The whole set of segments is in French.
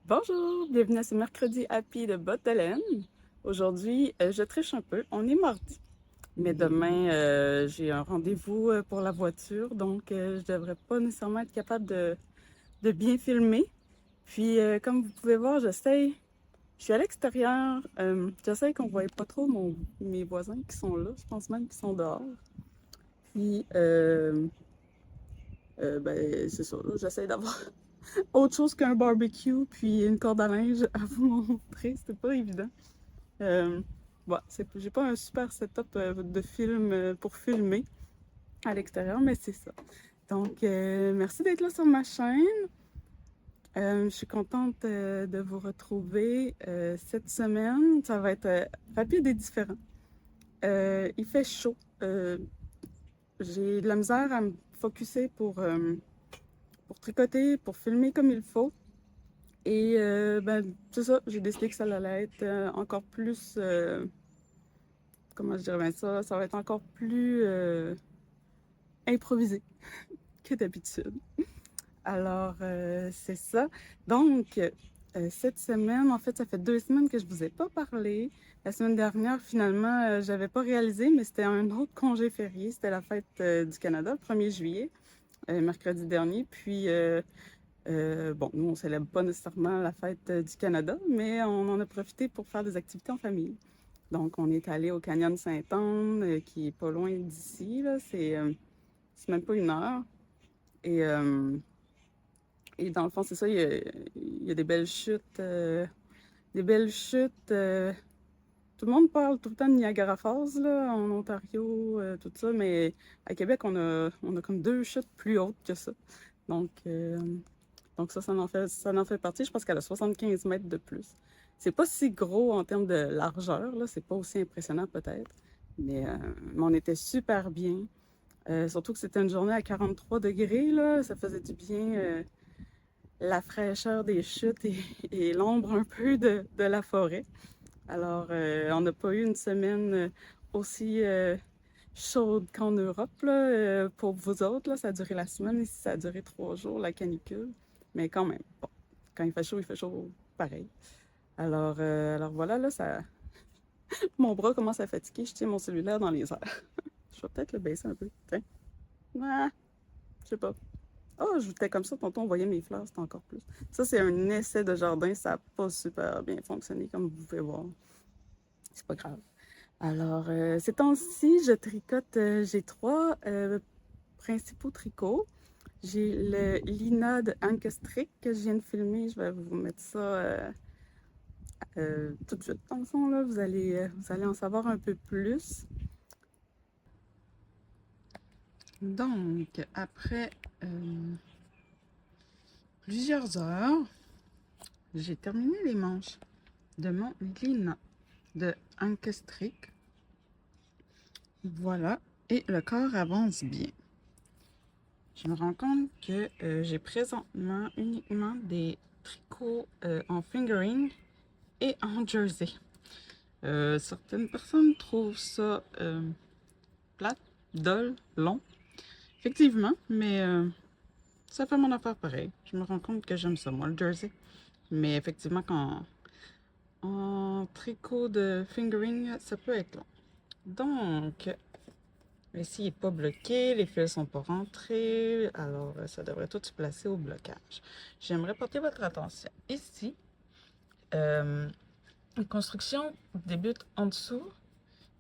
Bonjour, bienvenue à ce mercredi happy de bottes de laine. Aujourd'hui, je triche un peu. On est mardi, mais demain, j'ai un rendez-vous pour la voiture, donc je devrais pas nécessairement être capable de bien filmer. Puis, comme vous pouvez voir, j'essaye. Je suis à l'extérieur. J'essaye qu'on ne voie pas trop mes voisins qui sont là. Je pense même qu'ils sont dehors. Puis, ben, c'est ça, là. J'essaie d'avoir autre chose qu'un barbecue puis une corde à linge à vous montrer. C'était pas évident. Euh, j'ai pas un super setup de film pour filmer à l'extérieur, mais c'est ça. Donc, merci d'être là sur ma chaîne. Je suis contente de vous retrouver cette semaine. Ça va être rapide et différent. Il fait chaud. J'ai de la misère à me focusser pour tricoter, pour filmer comme il faut. Et ben, c'est ça, j'ai décidé que ça allait être encore plus comment je dirais bien ça, ça va être encore plus improvisé que d'habitude. Alors, c'est ça. Donc, cette semaine, en fait, ça fait 2 semaines que je vous ai pas parlé. La semaine dernière, finalement, j'avais pas réalisé, mais c'était un autre congé férié. C'était la fête du Canada, le 1er juillet, mercredi dernier. Puis, bon, nous, on célèbre pas nécessairement la fête du Canada, mais on en a profité pour faire des activités en famille. Donc, on est allé au Canyon Sainte-Anne, qui est pas loin d'ici, là. C'est même pas une heure. Et, euh, et dans le fond, c'est ça, il y a des belles chutes. Des belles chutes. Tout le monde parle tout le temps de Niagara Falls, là, en Ontario, tout ça, mais à Québec, on a comme deux chutes plus hautes que ça. Donc, euh, donc ça en fait partie. Je pense qu'elle a 75 mètres de plus. C'est pas si gros en termes de largeur, là. C'est pas aussi impressionnant peut-être. Mais on était super bien. Surtout que c'était une journée à 43 degrés, là. Ça faisait du bien, la fraîcheur des chutes et l'ombre un peu de la forêt. Alors, on n'a pas eu une semaine aussi chaude qu'en Europe, là. Pour vous autres, là, ça a duré la semaine. Ici, ça a duré 3 jours, la canicule. Mais quand même, bon, quand il fait chaud pareil. Alors voilà, là, mon bras commence à fatiguer. Je tiens mon cellulaire dans les airs. Je vais peut-être le baisser un peu. Tiens. Ah, je sais pas. Oh, je j'étais comme ça, tantôt on voyait mes fleurs, c'était encore plus. Ça, c'est un essai de jardin, ça n'a pas super bien fonctionné, comme vous pouvez voir. C'est pas grave. Alors, ces temps-ci, je tricote, j'ai trois principaux tricots. J'ai le Lina de Ankestrick que je viens de filmer. Je vais vous mettre ça tout de suite. Dans le fond, là, vous allez en savoir un peu plus. Donc, après plusieurs heures, j'ai terminé les manches de mon Lina de Ankestrick. Voilà. Et le corps avance bien. Je me rends compte que j'ai présentement uniquement des tricots en fingering et en jersey. Certaines personnes trouvent ça plate, dol, long. Effectivement, mais ça fait mon affaire pareil. Je me rends compte que j'aime ça, moi, le jersey. Mais effectivement, quand en tricot de fingering, ça peut être long. Donc, ici, il n'est pas bloqué, les fils ne sont pas rentrés, alors ça devrait tout se placer au blocage. J'aimerais porter votre attention. Ici, la construction débute en dessous,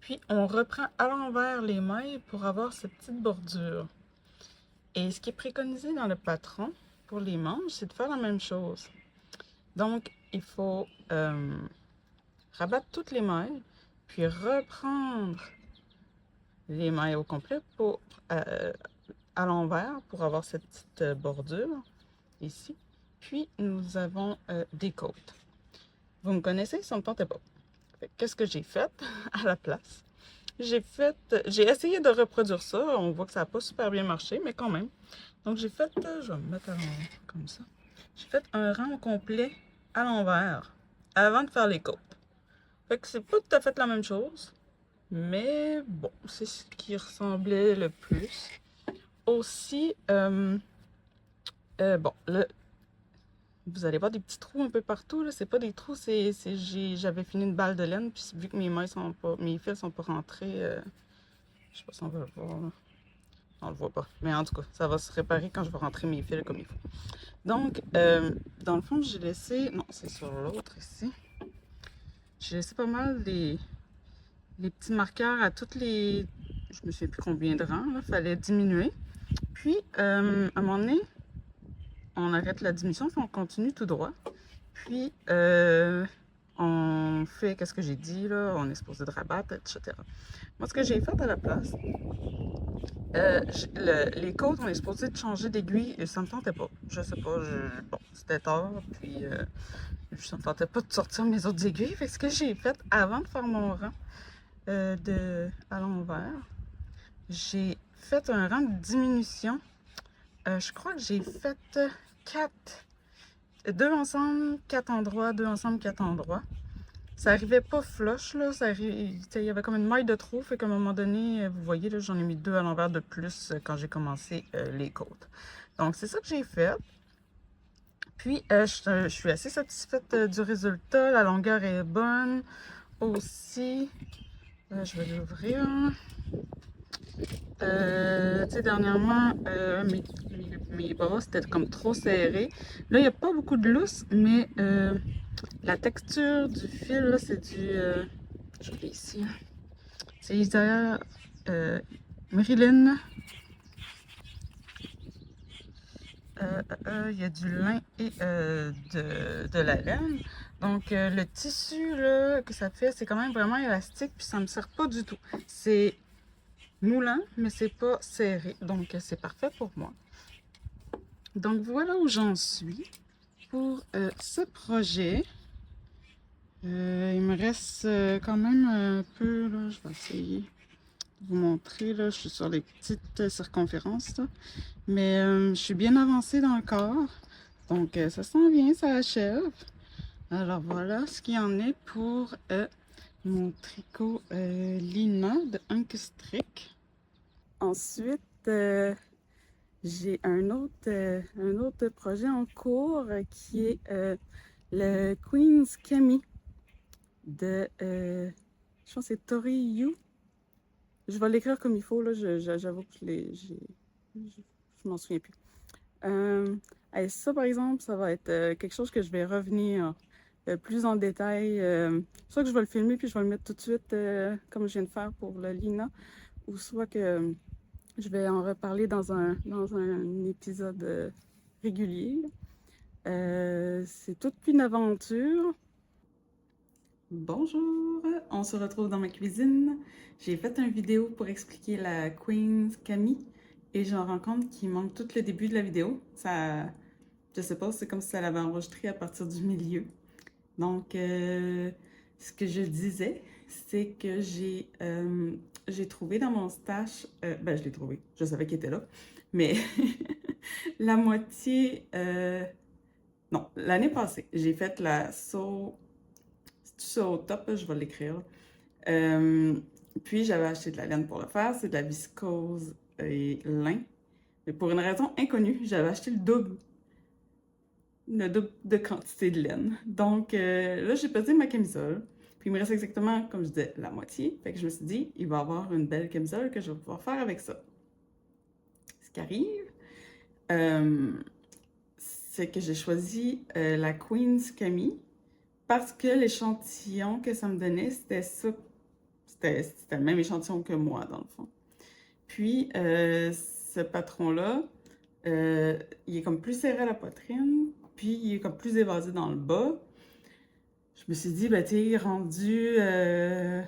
puis on reprend à l'envers les mailles pour avoir cette petite bordure. Et ce qui est préconisé dans le patron pour les manches, c'est de faire la même chose. Donc, il faut rabattre toutes les mailles, puis reprendre les mailles au complet à l'envers pour avoir cette petite bordure ici. Puis, nous avons des côtes. Vous me connaissez, ça ne me tentait pas. Qu'est-ce que j'ai fait à la place? J'ai essayé de reproduire ça. On voit que ça n'a pas super bien marché, mais quand même. Donc, je vais me mettre comme ça. J'ai fait un rang complet à l'envers avant de faire les côtes. Fait que c'est pas tout à fait la même chose, mais bon, c'est ce qui ressemblait le plus. Aussi, bon, Vous allez voir des petits trous un peu partout, là. C'est pas des trous, j'avais fini une balle de laine, puis vu que mes fils sont pas rentrés, je sais pas si on va le voir, là. On le voit pas. Mais en tout cas, ça va se réparer quand je vais rentrer mes fils comme il faut. Donc, dans le fond, j'ai laissé... Non, c'est sur l'autre ici. J'ai laissé pas mal les petits marqueurs à toutes les... Je me souviens plus combien de rangs, là. Fallait diminuer. Puis, à un moment donné, on arrête la diminution, puis on continue tout droit. Puis, on fait, qu'est-ce que j'ai dit, là? On est supposé de rabattre, etc. Moi, ce que j'ai fait à la place, les côtes, on est supposé de changer d'aiguille et ça me tentait pas. Je sais pas, bon, c'était tard, puis ça me tentait pas de sortir mes autres aiguilles. Fait que ce que j'ai fait avant de faire mon rang à l'envers, j'ai fait un rang de diminution. Je crois que j'ai fait 4, 2 ensemble, 4 endroits, 2 ensemble, 4 endroits. Ça arrivait pas flush, là. Il y avait comme une maille de trop. Fait qu'à un moment donné, vous voyez, là, j'en ai mis 2 à l'envers de plus quand j'ai commencé les côtes. Donc, c'est ça que j'ai fait. Puis, je suis assez satisfaite du résultat. La longueur est bonne aussi. Je vais l'ouvrir. Tu sais, dernièrement, mes bras, c'était comme trop serré. Là, il n'y a pas beaucoup de lousse, mais la texture du fil, là, c'est du... je l'ai ici. C'est Isaiah Marilyn. Il y a du lin et de la laine. Donc, le tissu là, que ça fait, c'est quand même vraiment élastique, puis ça me sert pas du tout. C'est moulant, mais c'est pas serré. Donc, c'est parfait pour moi. Donc, voilà où j'en suis pour ce projet. Il me reste quand même un peu, là, je vais essayer de vous montrer, là, je suis sur les petites circonférences, là. Mais je suis bien avancée dans le corps, donc ça sent bien, ça achève. Alors voilà ce qu'il y en est pour mon tricot Lina de Unkstrick. Ensuite, j'ai un autre projet en cours qui est le Queen's Cami de, je pense que c'est Tori Yu. Je vais l'écrire comme il faut, là, j'avoue que je m'en souviens plus. Et ça, par exemple, ça va être quelque chose que je vais revenir plus en détail. Soit que je vais le filmer puis je vais le mettre tout de suite comme je viens de faire pour le Lina, ou soit que je vais en reparler dans un épisode régulier. C'est toute une aventure. Bonjour, on se retrouve dans ma cuisine. J'ai fait une vidéo pour expliquer la Queen's Cami et j'en rends compte qu'il manque tout le début de la vidéo. Ça, je sais pas, c'est comme si ça l'avait enregistré à partir du milieu. Donc, ce que je disais, c'est que j'ai trouvé dans mon stash, ben je l'ai trouvé, je savais qu'il était là, mais la moitié, non, l'année passée, j'ai fait la sew top, je vais l'écrire. Puis j'avais acheté de la laine pour le faire, c'est de la viscose et lin. Mais pour une raison inconnue, j'avais acheté le double de quantité de laine. Donc là, j'ai pesé ma camisole. Puis il me reste exactement, comme je disais, la moitié. Fait que je me suis dit, il va y avoir une belle camisole que je vais pouvoir faire avec ça. Ce qui arrive, c'est que j'ai choisi la Queen's Cami parce que l'échantillon que ça me donnait, c'était ça. C'était le même échantillon que moi, dans le fond. Puis, ce patron-là, il est comme plus serré à la poitrine, puis il est comme plus évasé dans le bas. Je me suis dit, ben, tu rendu à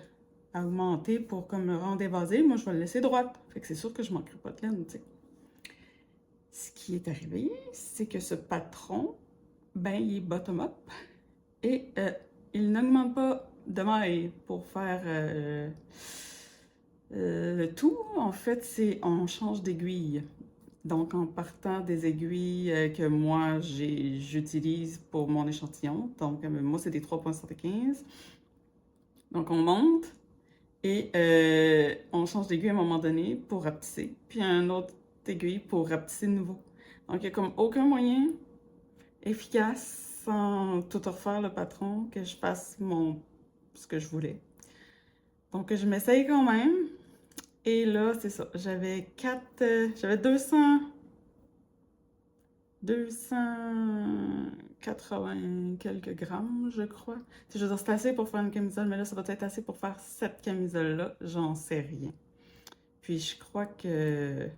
augmenter pour comme me rendre évasé, moi, je vais le laisser droite. Fait que c'est sûr que je manquerai pas de laine, tu sais. Ce qui est arrivé, c'est que ce patron, ben, il est bottom-up et il n'augmente pas de maille pour faire le tout. En fait, c'est on change d'aiguille. Donc, en partant des aiguilles que moi, j'utilise pour mon échantillon. Donc, moi, c'est des 3,75. Donc, on monte et on change d'aiguille à un moment donné pour rapetisser. Puis, un autre aiguille pour rapetisser de nouveau. Donc, il n'y a comme aucun moyen efficace sans tout refaire le patron, que je fasse ce que je voulais. Donc, je m'essaye quand même. Et là, c'est ça. J'avais 280 quelques grammes, je crois. Je veux dire, c'est assez pour faire une camisole, mais là, ça va être assez pour faire cette camisole-là. J'en sais rien. Puis, je crois que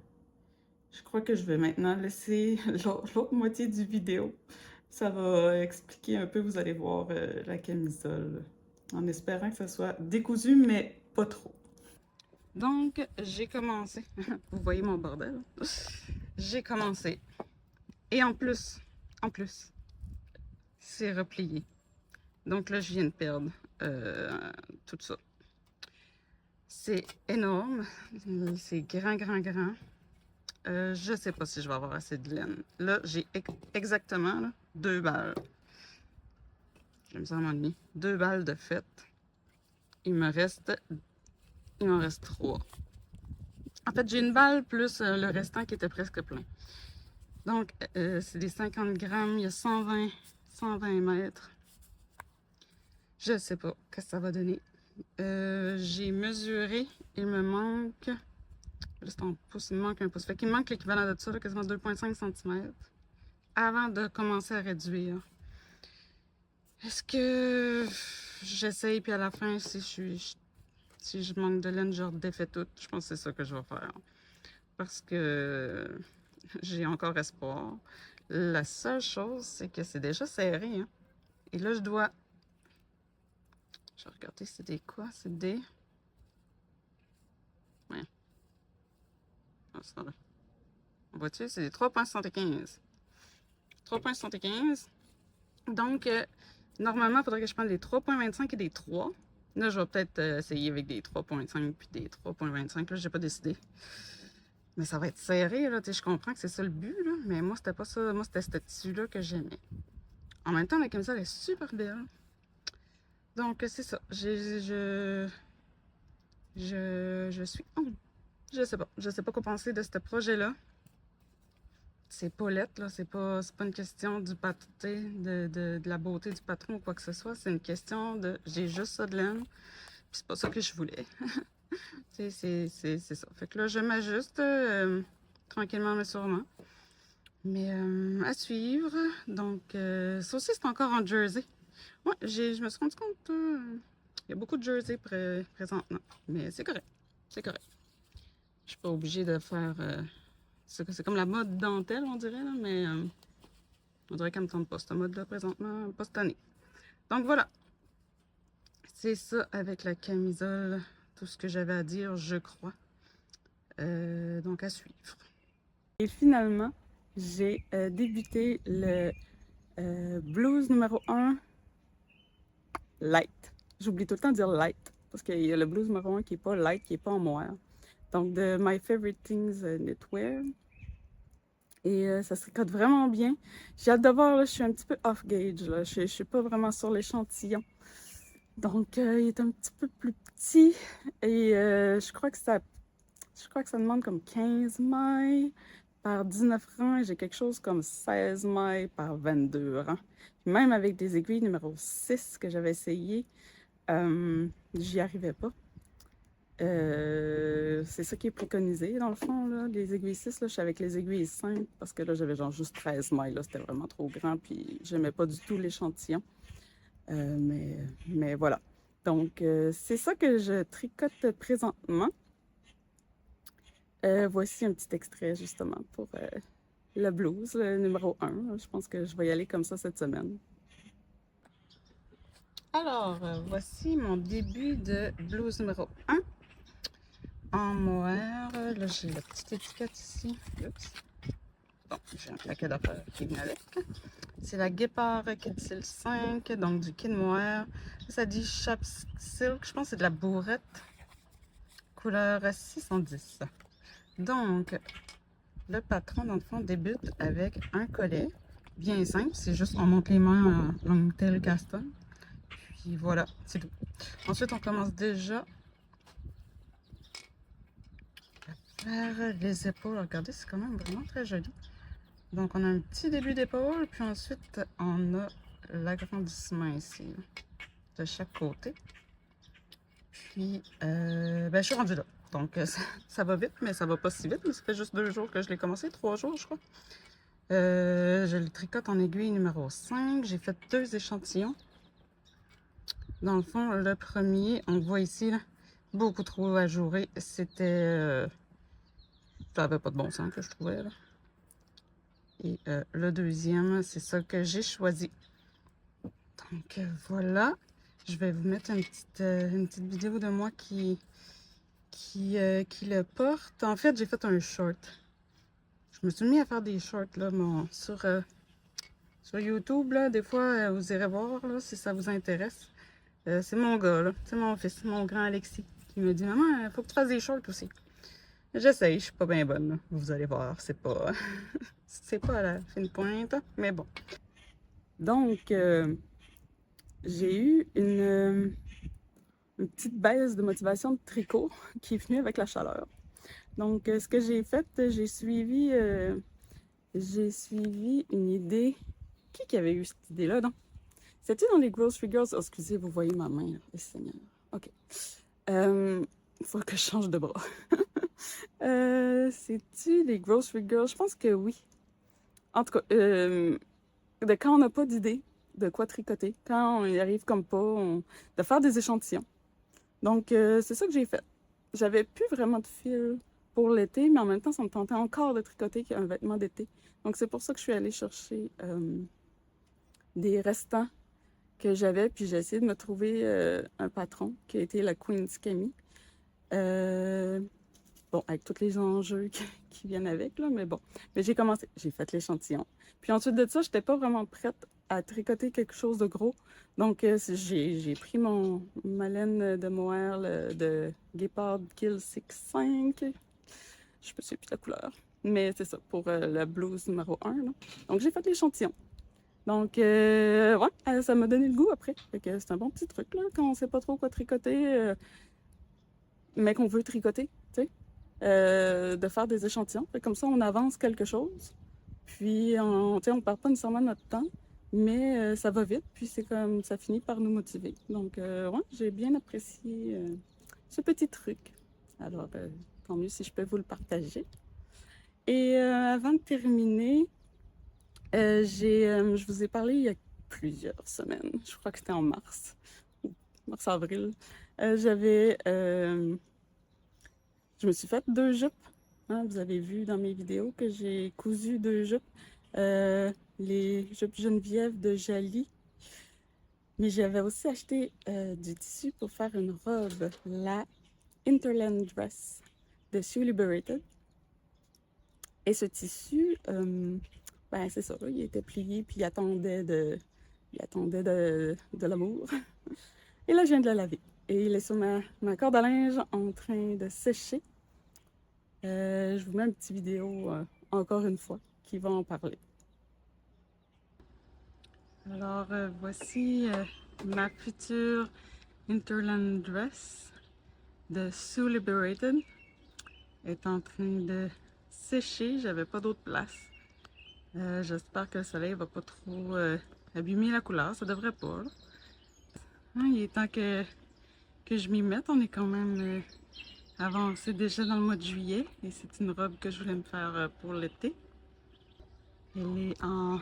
je vais maintenant laisser l'autre moitié du vidéo. Ça va expliquer un peu, vous allez voir la camisole. En espérant que ça soit décousu, mais pas trop. Donc, j'ai commencé. Vous voyez mon bordel? J'ai commencé. Et en plus, c'est replié. Donc là, je viens de perdre tout ça. C'est énorme. C'est grand, grand, grand. Je sais pas si je vais avoir assez de laine. Là, j'ai exactement là, 2 balles. Je me sens m'ennuyer. 2 balles de fête. Il m'en reste 3. En fait, j'ai une balle plus le restant qui était presque plein. Donc, c'est des 50 grammes. Il y a 120 mètres. Je sais pas ce que ça va donner. J'ai mesuré. Il me manque... Là, c'est en pouce. Il me manque un pouce. Fait qu'il me manque l'équivalent de ça, là, quasiment 2,5 cm. Avant de commencer à réduire. Est-ce que j'essaye, puis à la fin, si je manque de laine, je redéfais tout? Je pense que c'est ça que je vais faire. Parce que j'ai encore espoir. La seule chose, c'est que c'est déjà serré. Hein? Et là, je dois... Je vais regarder, c'est des quoi? C'est des... Ouais. Ah, ça va. Vois-tu, c'est des 3,75. 3,75. Donc, normalement, il faudrait que je prenne des 3,25 et des 3. Là, je vais peut-être essayer avec des 3,5 puis des 3,25. Là, j'ai pas décidé. Mais ça va être serré, là. Je comprends que c'est ça le but, là. Mais moi, c'était pas ça. Moi, c'était ce tissu-là que j'aimais. En même temps, la camisole est super belle. Donc, c'est ça. Je suis... Oh, je sais pas. Je sais pas quoi penser de ce projet-là. C'est pas lettre, là. C'est pas une question du patron, de la beauté du patron ou quoi que ce soit. C'est une question de... J'ai juste ça de laine. Puis c'est pas ça que je voulais. C'est ça. Fait que là, je m'ajuste tranquillement mais sûrement. Mais à suivre. Donc, ça aussi, c'est encore en jersey. Ouais, je me suis rendu compte, il y a beaucoup de jersey présentement. Mais c'est correct. C'est correct. Je suis pas obligée de faire... c'est comme la mode dentelle, on dirait, là, mais on dirait qu'elle me tente pas, cette mode-là, présentement, pas cette année. Donc, voilà. C'est ça avec la camisole, tout ce que j'avais à dire, je crois. Donc, à suivre. Et finalement, j'ai débuté le blues numéro 1 light. J'oublie tout le temps de dire light, parce qu'il y a le blues numéro 1 qui n'est pas light, qui n'est pas en moire. Donc, de My Favorite Things Knitwear. Et ça se tricote vraiment bien. J'ai hâte de voir, là, je suis un petit peu off-gauge. Je ne suis pas vraiment sur l'échantillon. Donc, il est un petit peu plus petit. Et je crois que ça demande comme 15 mailles par 19 rangs. Et j'ai quelque chose comme 16 mailles par 22 rangs. Même avec des aiguilles numéro 6 que j'avais essayé, j'y arrivais pas. C'est ça qui est préconisé dans le fond, là, les aiguilles 6, là, je suis avec les aiguilles 5 parce que là j'avais genre juste 13 mailles, là, c'était vraiment trop grand puis j'aimais pas du tout l'échantillon. Mais voilà. Donc c'est ça que je tricote présentement. Voici un petit extrait justement pour le blues, le numéro 1. Je pense que je vais y aller comme ça cette semaine. Alors, voici mon début de blues numéro 1. En moire, là j'ai la petite étiquette ici. Oups. Bon, j'ai un paquet d'affaires qui vient avec. C'est la Guépard Kid 5, donc du kid moire. Ça dit Chap Silk, je pense que c'est de la bourrette. Couleur 610. Donc, le patron, dans le fond, débute avec un collet bien simple. C'est juste, on monte les mains en long tail Gaston. Puis voilà, c'est tout. Ensuite, on commence déjà à faire les épaules. Regardez, c'est quand même vraiment très joli. Donc, on a un petit début d'épaule, puis ensuite, on a l'agrandissement ici, là, de chaque côté. Puis, ben, je suis rendue là. Donc, ça va vite, mais ça va pas si vite. Mais ça fait juste 2 jours que je l'ai commencé, 3 jours, je crois. Je le tricote en aiguille numéro 5. J'ai fait 2 échantillons. Dans le fond, le premier, on le voit ici, là, beaucoup trop ajouré. C'était... ça avait pas de bon sens que je trouvais, là. Et le deuxième, c'est ça que j'ai choisi. Donc voilà, je vais vous mettre une petite vidéo de moi qui le porte. En fait, j'ai fait un short. Je me suis mis à faire des shorts là, sur YouTube. Là, des fois, vous irez voir là, si ça vous intéresse. C'est mon gars, là. C'est mon fils, mon grand Alexis, qui me dit: Maman, il faut que tu fasses des shorts aussi. J'essaye, je suis pas bien bonne. Là. Vous allez voir, c'est pas, c'est pas à la fine pointe, mais bon. Donc, j'ai eu une petite baisse de motivation de tricot qui est venue avec la chaleur. Donc, ce que j'ai fait, j'ai suivi une idée. Qui avait eu cette idée-là, non? C'était dans les Grocery Girls. Oh, excusez, vous voyez ma main, là. Seigneur. OK. Il faut que je change de bras. C'est-tu les Grocery Girls? Je pense que oui. En tout cas, de quand on n'a pas d'idée de quoi tricoter, quand on y arrive comme pas, de faire des échantillons. Donc, c'est ça que j'ai fait. J'avais plus vraiment de fil pour l'été, mais en même temps, ça me tentait encore de tricoter un vêtement d'été. Donc, c'est pour ça que je suis allée chercher des restants que j'avais, puis j'ai essayé de me trouver un patron qui a été la Queen's Cami. Bon, avec tous les enjeux qui viennent avec, là, mais bon. Mais j'ai commencé, j'ai fait l'échantillon. Puis ensuite de ça, j'étais pas vraiment prête à tricoter quelque chose de gros. Donc, j'ai pris ma laine de mohair de Guépard Kill 6.5. Je me souviens plus de la couleur. Mais c'est ça, pour la blouse numéro 1. Là. Donc, j'ai fait l'échantillon. Donc, ouais, ça m'a donné le goût après. Fait que c'est un bon petit truc, là, quand on sait pas trop quoi tricoter, mais qu'on veut tricoter, tu sais. De faire des échantillons. Fait comme ça, on avance quelque chose. Puis, on ne perd pas nécessairement notre temps, mais ça va vite. Puis, c'est comme ça finit par nous motiver. Donc, ouais, j'ai bien apprécié ce petit truc. Alors, tant mieux si je peux vous le partager. Et avant de terminer, je vous ai parlé il y a plusieurs semaines. Je crois que c'était en mars, mars-avril. Je me suis fait 2 jupes. Hein, vous avez vu dans mes vidéos que j'ai cousu 2 jupes. Les jupes Geneviève de Jali. Mais j'avais aussi acheté du tissu pour faire une robe, la Interland Dress de Sue Liberated. Et ce tissu, ben c'est ça, là, il était plié puis il attendait de l'amour. Et là, je viens de le laver. Et il est sur ma corde à linge en train de sécher. Je vous mets une petite vidéo, encore une fois, qui va en parler. Alors, voici ma future Interland Dress de Sue Liberated. Elle est en train de sécher, j'avais pas d'autre place. J'espère que le soleil va pas trop abîmer la couleur, ça devrait pas. Hein, il est temps que je m'y mette, on est quand même avancé déjà dans le mois de juillet et c'est une robe que je voulais me faire pour l'été. Elle est en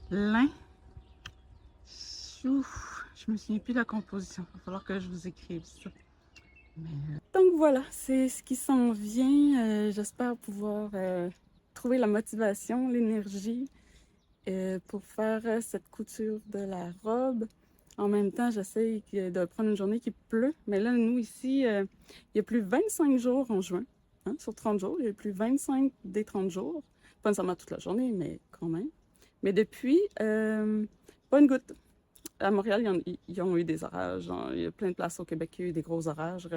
lin. Ouf, je me souviens plus de la composition, il va falloir que je vous écrive ça. Donc voilà, c'est ce qui s'en vient. J'espère pouvoir trouver la motivation, l'énergie pour faire cette couture de la robe. En même temps, j'essaie de prendre une journée qui pleut. Mais là, nous, ici, il y a plus 25 jours en juin. Hein, sur 30 jours, il y a plus 25 des 30 jours. Pas nécessairement toute la journée, mais quand même. Mais depuis, pas une goutte. À Montréal, ils ont eu des orages. Hein. Il y a plein de places au Québec qui ont eu des gros orages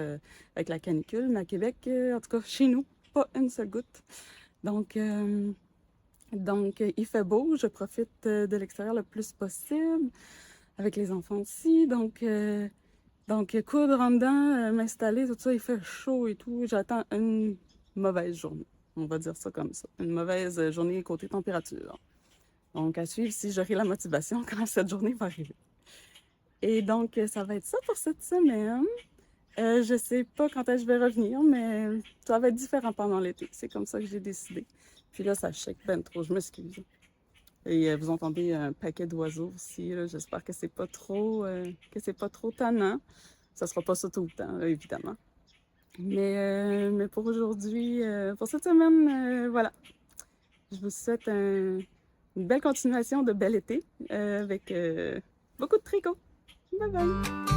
avec la canicule. Mais à Québec, en tout cas, chez nous, pas une seule goutte. Donc, il fait beau. Je profite de l'extérieur le plus possible. Avec les enfants aussi. Donc coudre en dedans, m'installer, tout ça, il fait chaud et tout. J'attends une mauvaise journée. On va dire ça comme ça. Une mauvaise journée côté température. Donc, à suivre si j'aurai la motivation quand cette journée va arriver. Et donc, ça va être ça pour cette semaine. Je sais pas quand est-ce que je vais revenir, mais ça va être différent pendant l'été. C'est comme ça que j'ai décidé. Puis là, ça shake ben trop, je m'excuse. Et vous entendez un paquet d'oiseaux aussi. J'espère que c'est pas trop tannant. Ça sera pas ça tout le temps, là, évidemment. Mais pour aujourd'hui, pour cette semaine, voilà. Je vous souhaite une belle continuation de bel été avec beaucoup de tricot. Bye bye!